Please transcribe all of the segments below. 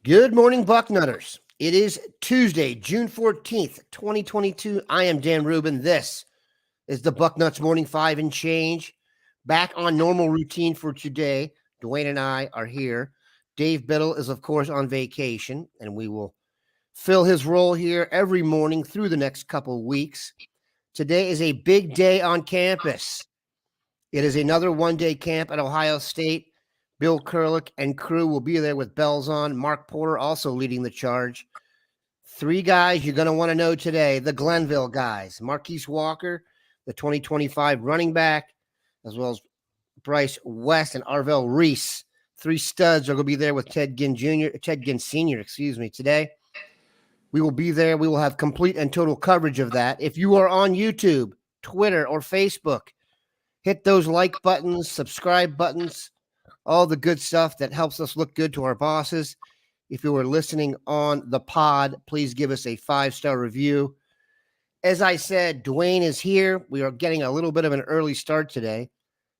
Good morning, Bucknutters. It is Tuesday, June 14th, 2022. I am Dan Rubin. This is the Bucknuts Morning 5 and change. Back on normal routine for today. Duane and I are here. Dave Biddle is, of course, on vacation, and we will fill his role here every morning through the next couple of weeks. Today is a big day on campus. It is another one-day camp at Ohio State. Bill Kurlick and crew will be there with bells on. Mark Porter also leading the charge. Three guys you're going to want to know today, the Glenville guys. Marquise Walker, the 2025 running back, as well as Bryce West and Arvell Reese. Three studs are going to be there with Ted Ginn Sr., today. We will be there. We will have complete and total coverage of that. If you are on YouTube, Twitter, or Facebook, hit those like buttons, subscribe buttons, all the good stuff that helps us look good to our bosses. If you are listening on the pod, please give us a 5-star review. As I said, Duane is here. We are getting a little bit of an early start today,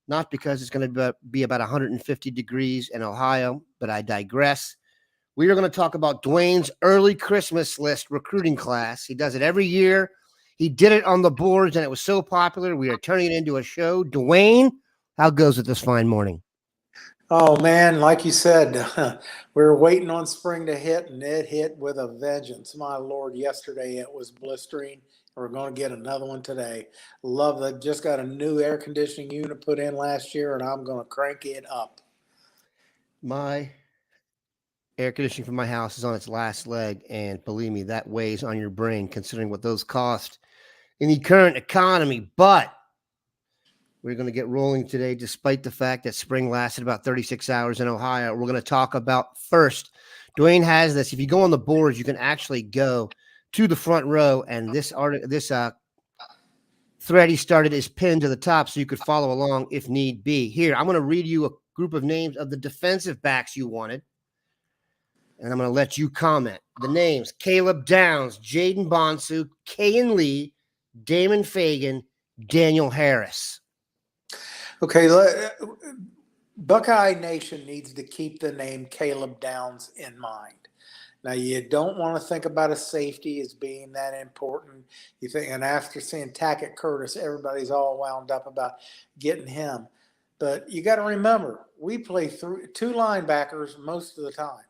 not because it's going to be about 150 degrees in Ohio, but I digress. We are going to talk about Duane's early Christmas list recruiting class. He does it every year. He did it on the boards, and it was so popular, we are turning it into a show. Duane, how goes it this fine morning? Oh, man, like you said, we were waiting on spring to hit, and it hit with a vengeance. My Lord, yesterday it was blistering. We're going to get another one today. Love that. Just got a new air conditioning unit put in last year, and I'm going to crank it up. My air conditioning for my house is on its last leg, and believe me, that weighs on your brain considering what those cost in the current economy. But we're going to get rolling today, despite the fact that spring lasted about 36 hours in Ohio. We're going to talk about first. Duane has this. If you go on the boards, you can actually go to the front row, and this thread he started is pinned to the top, so you could follow along if need be. Here, I'm going to read you a group of names of the defensive backs you wanted, and I'm going to let you comment. The names: Caleb Downs, Jaden Bonsu, Kayan Lee, Damon Fagan, Daniel Harris. Okay, Buckeye Nation needs to keep the name Caleb Downs in mind. Now, you don't want to think about a safety as being that important. You think, and after seeing Tackett Curtis, everybody's all wound up about getting him. But you got to remember, we play two linebackers most of the time.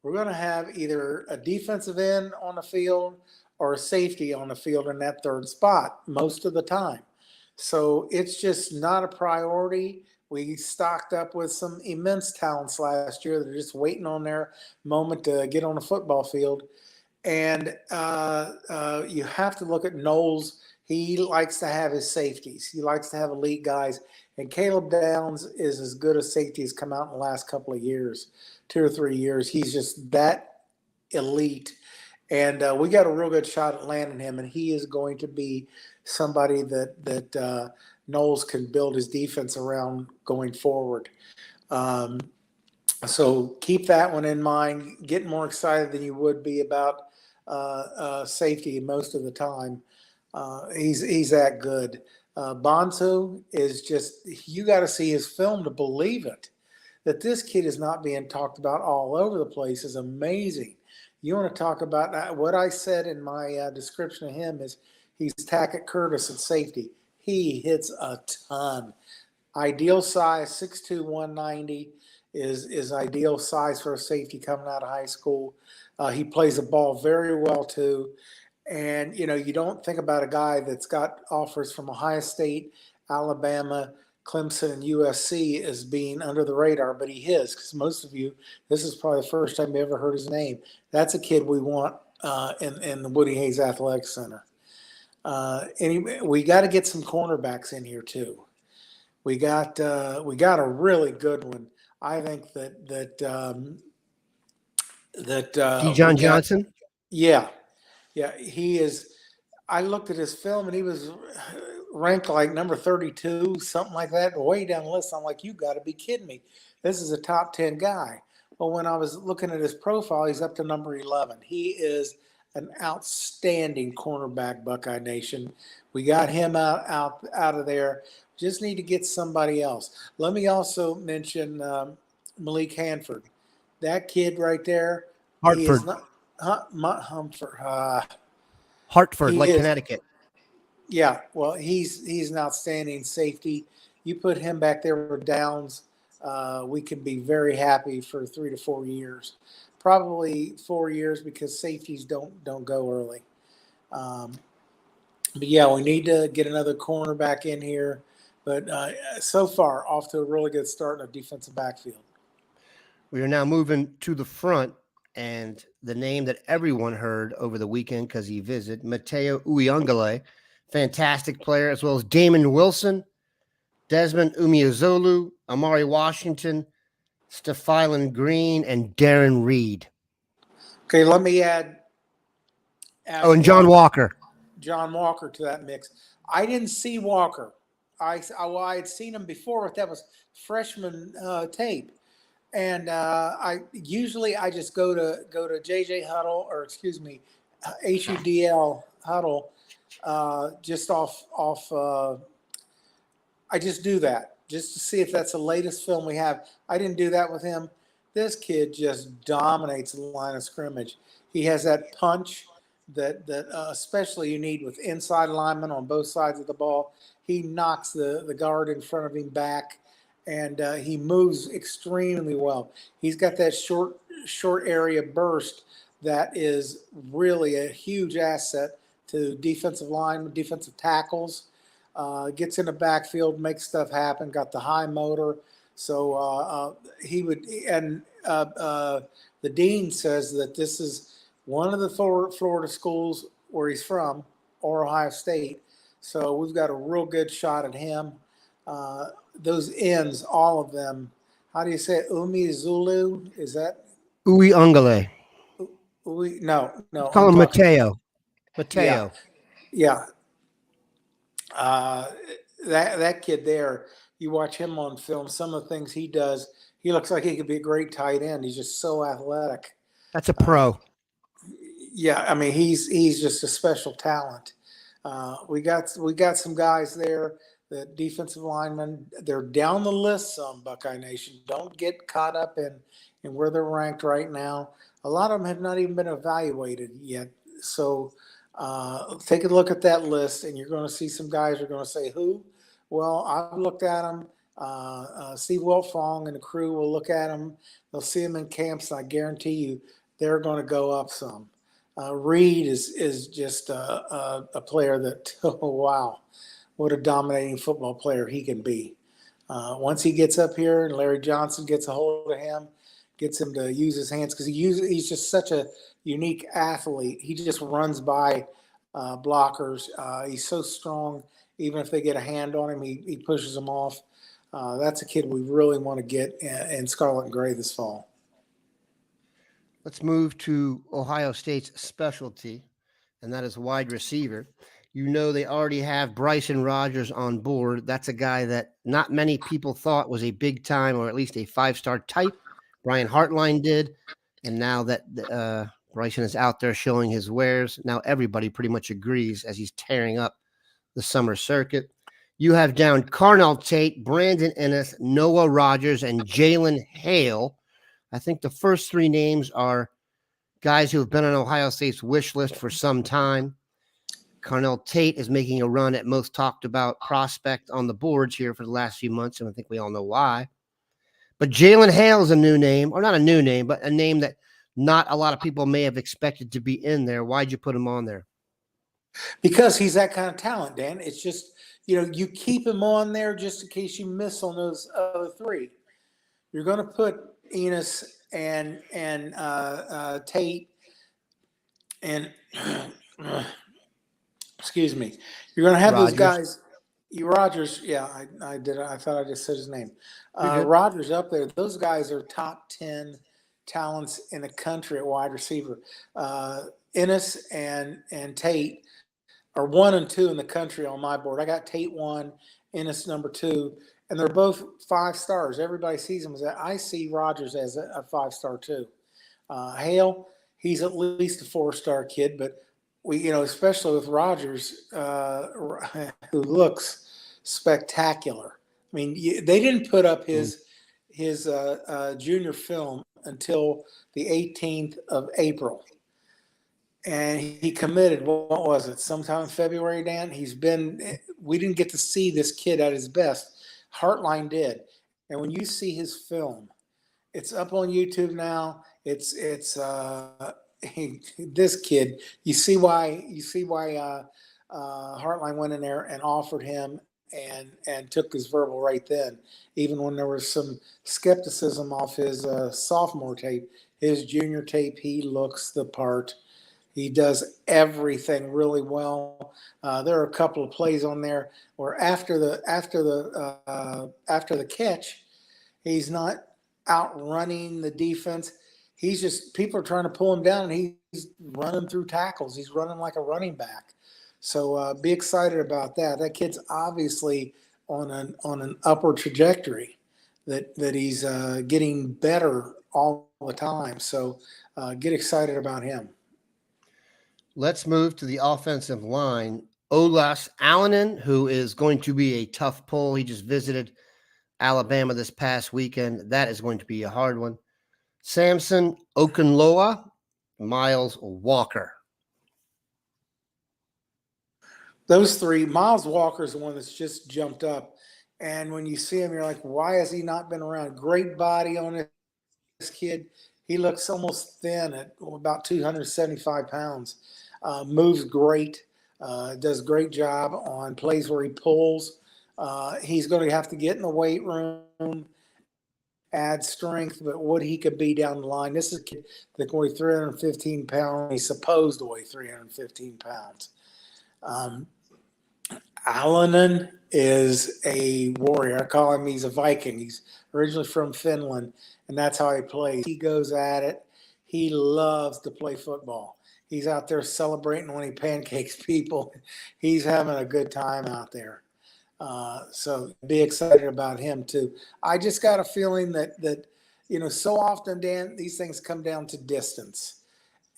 We're going to have either a defensive end on the field or a safety on the field in that third spot most of the time. So it's just not a priority. We stocked up with some immense talents last year. They're just waiting on their moment to get on the football field. And you have to look at Knowles. He likes to have his safeties. He likes to have elite guys. And Caleb Downs is as good a safety as come out in the last couple of years, 2 or 3 years. He's just that elite. And we got a real good shot at landing him, and he is going to be somebody that Knowles can build his defense around going forward. So keep that one in mind. Get more excited than you would be about safety most of the time. He's that good. Bonsu is just, you got to see his film to believe it. That this kid is not being talked about all over the place is amazing. You want to talk about what I said in my description of him is he's Tackett Curtis at safety. He hits a ton. Ideal size, 6'2", 190 is ideal size for a safety coming out of high school. He plays the ball very well too. And, you know, you don't think about a guy that's got offers from Ohio State, Alabama, Clemson, and USC as being under the radar, but he is, because most of you, this is probably the first time you ever heard his name. That's a kid we want in the Woody Hayes Athletic Center. Anyway, we got to get some cornerbacks in here too. We got a really good one. I think that John Johnson. Yeah, he is. I looked at his film and he was ranked like number 32, something like that, way down the list. I'm like, you got to be kidding me. This is a top 10 guy. But when I was looking at his profile, he's up to number 11. He is an outstanding cornerback, Buckeye Nation. We got him out of there. Just need to get somebody else. Let me also mention Malik Hanford. That kid right there, He is Hartford. not Humphrey. Hartford, He like is. Connecticut. Yeah. Well, he's an outstanding safety. You put him back there with Downs, we can be very happy for 3 to 4 years. Probably 4 years because safeties don't go early. Um, but yeah, we need to get another cornerback in here. But so far, off to a really good start in the defensive backfield. We are now moving to the front, and the name that everyone heard over the weekend because he visited, Mateo Uyungale, fantastic player, as well as Damon Wilson, Desmond Umeozulu, Amari Washington, Stephylan Green, and Darren Reed. Okay, let me add Oh, and John Walker. John Walker to that mix. I didn't see Walker. I had seen him before, but that was freshman tape. And I just go to JJ Huddle, or excuse me, HUDL Huddle, just off. I just do that just to see if that's the latest film we have. I didn't do that with him. This kid just dominates the line of scrimmage. He has that punch that especially you need with inside linemen on both sides of the ball. He knocks the guard in front of him back, and he moves extremely well. He's got that short area burst that is really a huge asset to defensive line, defensive tackles. Gets in the backfield, makes stuff happen. Got the high motor, so he would. And the dean says that this is one of the Florida schools where he's from, or Ohio State. So we've got a real good shot at him. Those ends, all of them. How do you say it? Umi Zulu? Is that? Uyungale. No. Call I'm him talking. Mateo. Yeah, Mateo. yeah. Uh, that kid there, you watch him on film. Some of the things he does, he looks like he could be a great tight end. He's just so athletic. That's a Uh, pro. yeah, I mean he's just a special talent. We got some guys there. The defensive linemen, they're down the list. Some Buckeye Nation, don't get caught up in where they're ranked right now. A lot of them have not even been evaluated yet. So take a look at that list, and you're going to see some guys are going to say who. Well, I've looked at them. Steve Wiltfong and the crew will look at them. They'll see them in camps, and I guarantee you they're going to go up some. Reed is just a player that, oh, wow, what a dominating football player he can be. Once he gets up here and Larry Johnson gets a hold of him, gets him to use his hands, because he's just such a unique athlete. He just runs by blockers. He's so strong. Even if they get a hand on him, he pushes them off. That's a kid we really want to get in scarlet and gray this fall. Let's move to Ohio State's specialty, and that is wide receiver. You know, they already have Bryson Rogers on board. That's a guy that not many people thought was a big time or at least a 5-star type. Brian Hartline did. And now that Bryson is out there showing his wares, now everybody pretty much agrees as he's tearing up the summer circuit. You have down Carnell Tate, Brandon Ennis, Noah Rogers, and Jalen Hale. I think the first three names are guys who have been on Ohio State's wish list for some time. Carnell Tate is making a run at most talked about prospect on the boards here for the last few months, and I think we all know why. But Jalen Hale is a new name, or not a new name, but a name that not a lot of people may have expected to be in there. Why'd you put him on there? Because he's that kind of talent, Dan. It's just, you keep him on there just in case you miss on those other three. You're going to put Enos and Tate and excuse me. You're going to have those Rogers. guys. Rogers, yeah, I did. I thought I just said his name. You're good. Rogers up there. Those guys are top 10 talents in the country at wide receiver. Ennis and Tate are 1 and 2 in the country on my board. I got Tate 1, Ennis number 2, and they're both 5 stars. Everybody sees them as that. I see Rogers as a 5-star too. Hale, he's at least a 4-star kid, but we, especially with Rogers, who looks spectacular. I mean, they didn't put up his junior film until the 18th of April. And he committed, what was it, sometime in February, Dan? We didn't get to see this kid at his best. Heartline did. And when you see his film, it's up on YouTube now. This kid, you see why Heartline went in there and offered him and took his verbal right then. Even when there was some skepticism off his sophomore tape, his junior tape, he looks the part. He does everything really well. There are a couple of plays on there where after the catch, he's not outrunning the defense. He's just, people are trying to pull him down, and he's running through tackles. He's running like a running back. So be excited about that. That kid's obviously on an upward trajectory. That he's getting better all the time. So get excited about him. Let's move to the offensive line. Olas Alanen, who is going to be a tough pull. He just visited Alabama this past weekend. That is going to be a hard one. Samson Okunloa, Miles Walker. Those three. Miles Walker is the one that's just jumped up. And when you see him, you're like, why has he not been around? Great body on this kid. He looks almost thin at about 275 pounds. Moves great. Does a great job on plays where he pulls. He's going to have to get in the weight room, add strength, but what he could be down the line. This is a kid that can weigh 315 pounds. He's supposed to weigh 315 pounds. Alanen is a warrior. I call him, he's a Viking. He's originally from Finland, and that's how he plays. He goes at it. He loves to play football. He's out there celebrating when he pancakes people. He's having a good time out there. So be excited about him too. I just got a feeling that so often, Dan, these things come down to distance.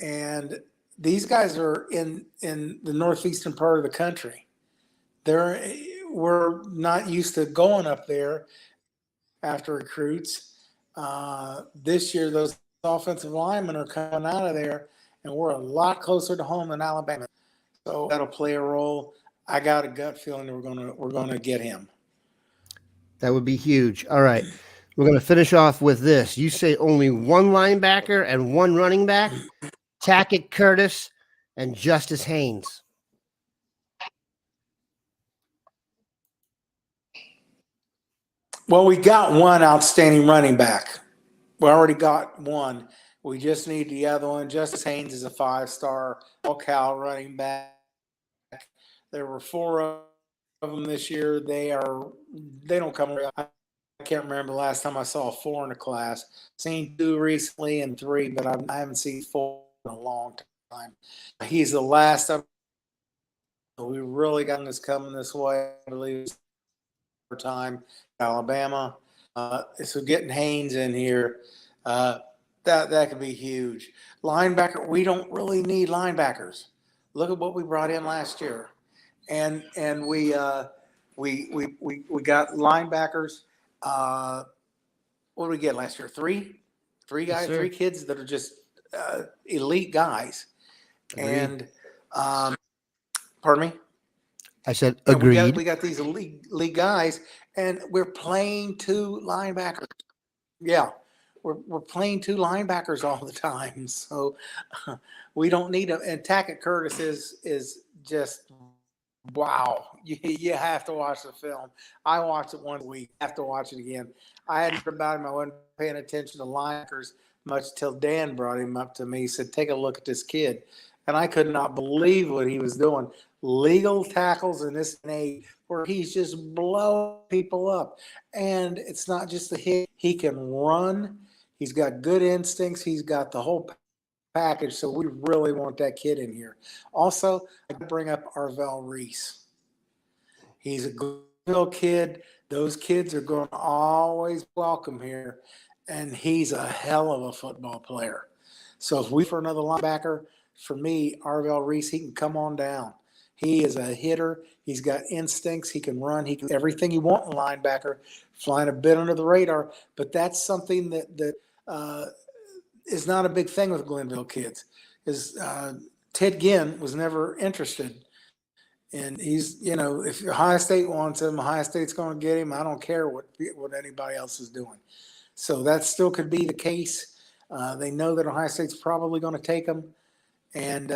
And these guys are in the northeastern part of the country. We're not used to going up there after recruits. This year, those offensive linemen are coming out of there, and we're a lot closer to home than Alabama. So that'll play a role. I got a gut feeling that we're gonna get him. That would be huge. All right. We're going to finish off with this. You say only one linebacker and one running back, Tackett Curtis and Justice Haynes. Well, we got one outstanding running back. We already got one. We just need the other one. Justice Haynes is a 5-star all-Cal running back. There were 4 of them this year. They don't come around. I can't remember the last time I saw 4 in a class. Seen 2 recently and 3, but I haven't seen 4 in a long time. He's the last of. We really got this coming this way. I believe it's time. Alabama. So getting Haynes in here, that could be huge. Linebacker, we don't really need linebackers. Look at what we brought in last year, and we got linebackers. What did we get last year? Three guys, Yes, 3 kids that are just elite guys. Agreed. And pardon me. I said agreed. We got these elite guys, and we're playing 2 linebackers. Yeah, we're playing 2 linebackers all the time, so we don't need them. And Tackett Curtis is just wow. You have to watch the film. I watched it one week. I have to watch it again. I hadn't heard about him. I wasn't paying attention to linebackers much till Dan brought him up to me. He said, "Take a look at this kid," and I could not believe what he was doing. Legal tackles in this age where he's just blowing people up. And it's not just the hit. He can run. He's got good instincts. He's got the whole package. So we really want that kid in here. Also, I bring up Arvell Reese. He's a good little kid. Those kids are going to always welcome here. And he's a hell of a football player. So if we for another linebacker, for me, Arvell Reese, he can come on down. He is a hitter. He's got instincts. He can run. He can everything you want in a linebacker, flying a bit under the radar. But that's something that is not a big thing with Glenville kids. Is Ted Ginn was never interested. And he's, if Ohio State wants him, Ohio State's going to get him. I don't care what anybody else is doing. So that still could be the case. They know that Ohio State's probably going to take him. And,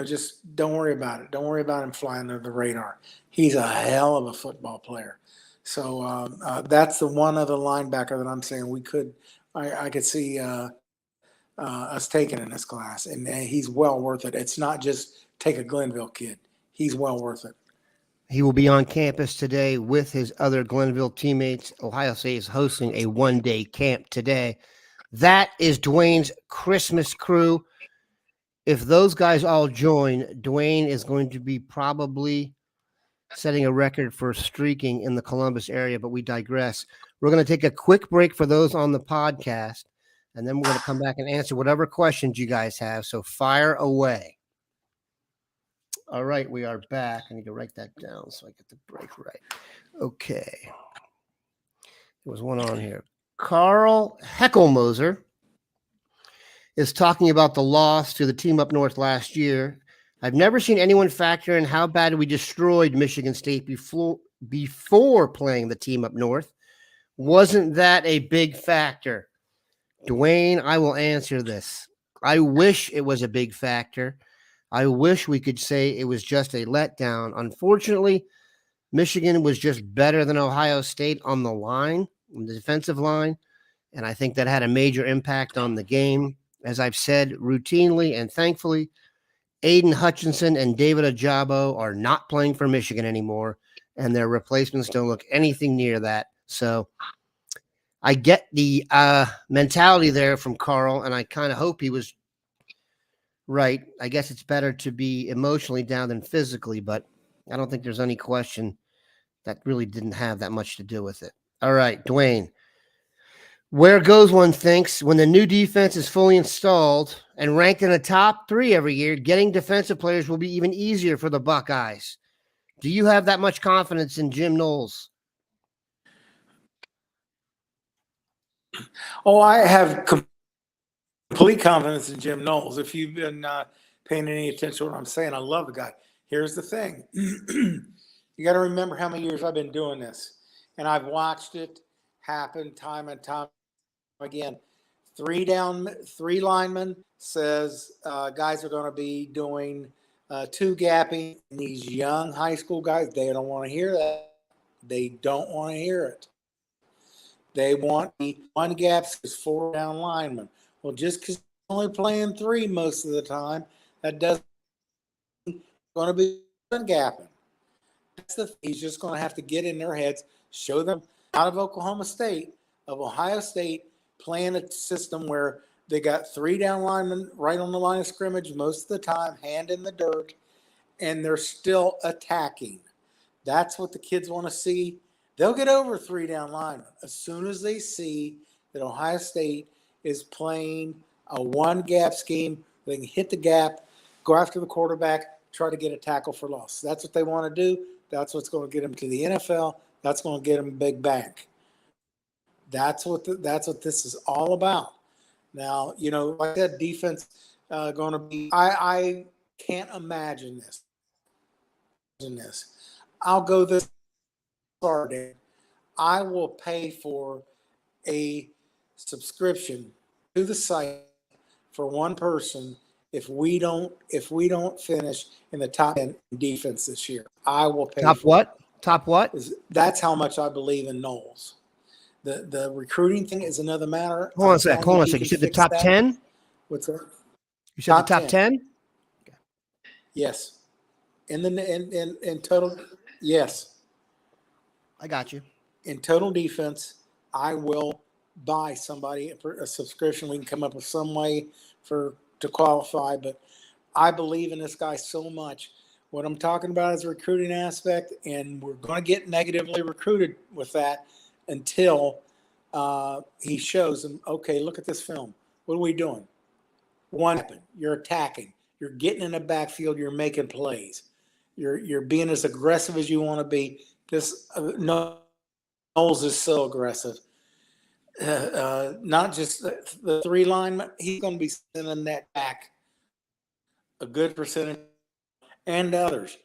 just don't worry about it. Don't worry about him flying under the radar. He's a hell of a football player. So that's the one other linebacker that I'm saying I could see us taking in this class. And he's well worth it. It's not just take a Glenville kid. He's well worth it. He will be on campus today with his other Glenville teammates. Ohio State is hosting a one-day camp today. That is Duane's Christmas crew. If those guys all join, Duane is going to be probably setting a record for streaking in the Columbus area, but we digress. We're going to take a quick break for those on the podcast, and then we're going to come back and answer whatever questions you guys have. So fire away. All right, we are back. I need to write that down so I get the break right. Okay. There was one on here. Carl Heckelmoser is talking about the loss to the team up north last year. I've never seen anyone factor in how bad we destroyed Michigan State before playing the team up north. Wasn't that a big factor? Duane, I will answer this. I wish it was a big factor. I wish we could say it was just a letdown. Unfortunately, Michigan was just better than Ohio State on the line, on the defensive line, and I think that had a major impact on the game. As I've said routinely and thankfully, Aiden Hutchinson and David Ajabo are not playing for Michigan anymore, and their replacements don't look anything near that. So I get the mentality there from Carl, and I kind of hope he was right. I guess it's better to be emotionally down than physically, but I don't think there's any question that really didn't have that much to do with it. All right, Duane. Where goes one thinks when the new defense is fully installed and ranked in the top 3 every year, getting defensive players will be even easier for the Buckeyes. Do you have that much confidence in Jim Knowles? Oh, I have complete confidence in Jim Knowles. If you've been paying any attention to what I'm saying, I love the guy. Here's the thing. You got to remember how many years I've been doing this, and I've watched it happen time and time again. 3 down, 3 linemen says guys are going to be doing 2 gapping. And these young high school guys, they don't want to hear that. They don't want to hear it. They want 1 gap is 4 down linemen. Well, just because you're only playing 3 most of the time, that doesn't going to be gapping. He's just going to have to get in their heads, show them out of Oklahoma State, of Ohio State, playing a system where they got 3 down linemen right on the line of scrimmage most of the time, hand in the dirt, and they're still attacking. That's what the kids want to see. They'll get over 3 down linemen as soon as they see that Ohio State is playing a 1 gap scheme. They can hit the gap, go after the quarterback, try to get a tackle for loss. That's what they want to do. That's what's going to get them to the NFL. That's going to get them a big bank. That's what this is all about. Now, like I said, defense going to be. I can't imagine this. I'll go this far, Dan. I will pay for a subscription to the site for one person if we don't finish in the top 10 defense this year. I will pay. Top for what? it. Top what? That's how much I believe in Knowles. The recruiting thing is another matter. Hold on a sec. You said the top 10? What's that? You said the top 10? Yes. In total, yes. I got you. In total defense, I will buy somebody a subscription. We can come up with some way to qualify, but I believe in this guy so much. What I'm talking about is the recruiting aspect, and we're going to get negatively recruited with that until he shows them, okay, look at this film. What are we doing? One weapon. You're attacking. You're getting in the backfield. You're making plays. You're being as aggressive as you want to be. This Knowles is so aggressive. not just the three linemen, he's going to be sending that back a good percentage, and others.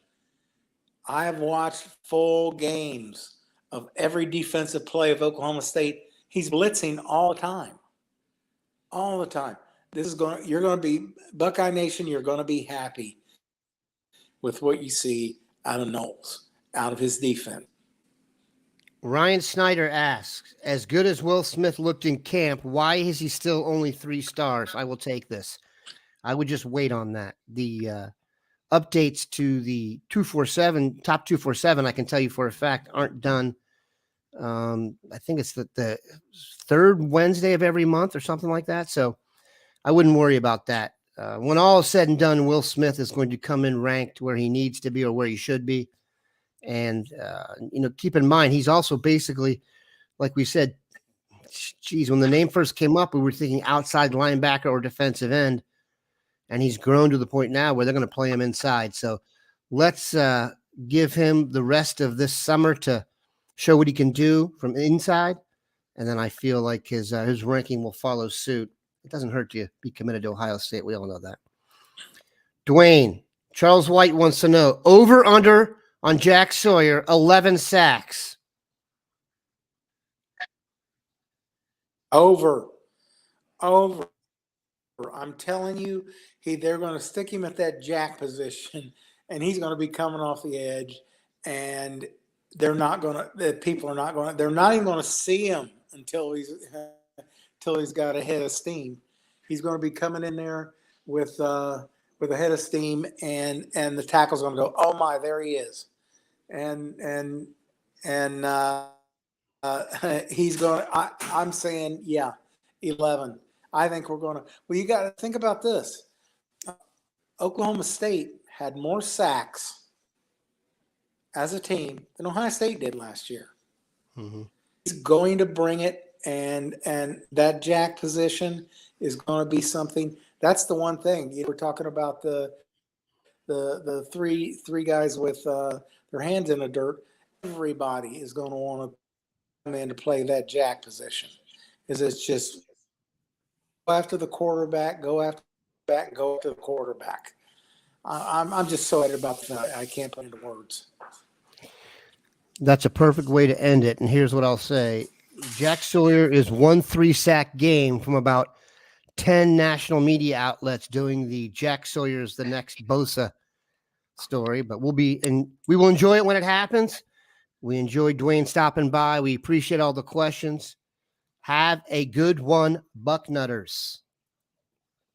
I have watched full games of every defensive play of Oklahoma State. He's blitzing all the time. All the time. You're going to be, Buckeye Nation, you're going to be happy with what you see out of Knowles, out of his defense. Ryan Snyder asks, as good as Will Smith looked in camp, why is he still only 3 stars? I will take this. I would just wait on that. The updates to the 247, top 247, I can tell you for a fact, aren't done. I think it's the third Wednesday of every month or something like that. So I wouldn't worry about that. When all is said and done, Will Smith is going to come in ranked where he needs to be or where he should be. And, keep in mind, he's also basically, like we said, geez, when the name first came up, we were thinking outside linebacker or defensive end. And he's grown to the point now where they're going to play him inside. So let's give him the rest of this summer to show what he can do from inside. And then I feel like his ranking will follow suit. It doesn't hurt to be committed to Ohio State. We all know that. Duane, Charles White wants to know, over under on Jack Sawyer, 11 sacks. Over. I'm telling you, they're going to stick him at that jack position, and he's going to be coming off the edge, and they're not even going to see him until he's got a head of steam. He's going to be coming in there with a head of steam, and the tackle's going to go, oh my, there he is, and he's going. I'm saying, yeah, 11. I think we're going to. Well, you got to think about this. Oklahoma State had more sacks as a team than Ohio State did last year. Mm-hmm. He's going to bring it, and that jack position is going to be something. That's the one thing. We're talking about the three guys with their hands in the dirt. Everybody is going to want to come in to play that jack position, because it's just go after the quarterback, go after the quarterback. I'm just so excited about that. I can't put into words. That's a perfect way to end it. And here's what I'll say. Jack Sawyer is 1 3-sack game from about 10 national media outlets doing the Jack Sawyer's the next Bosa story. But we will enjoy it when it happens. We enjoyed Duane stopping by. We appreciate all the questions. Have a good one, Bucknutters.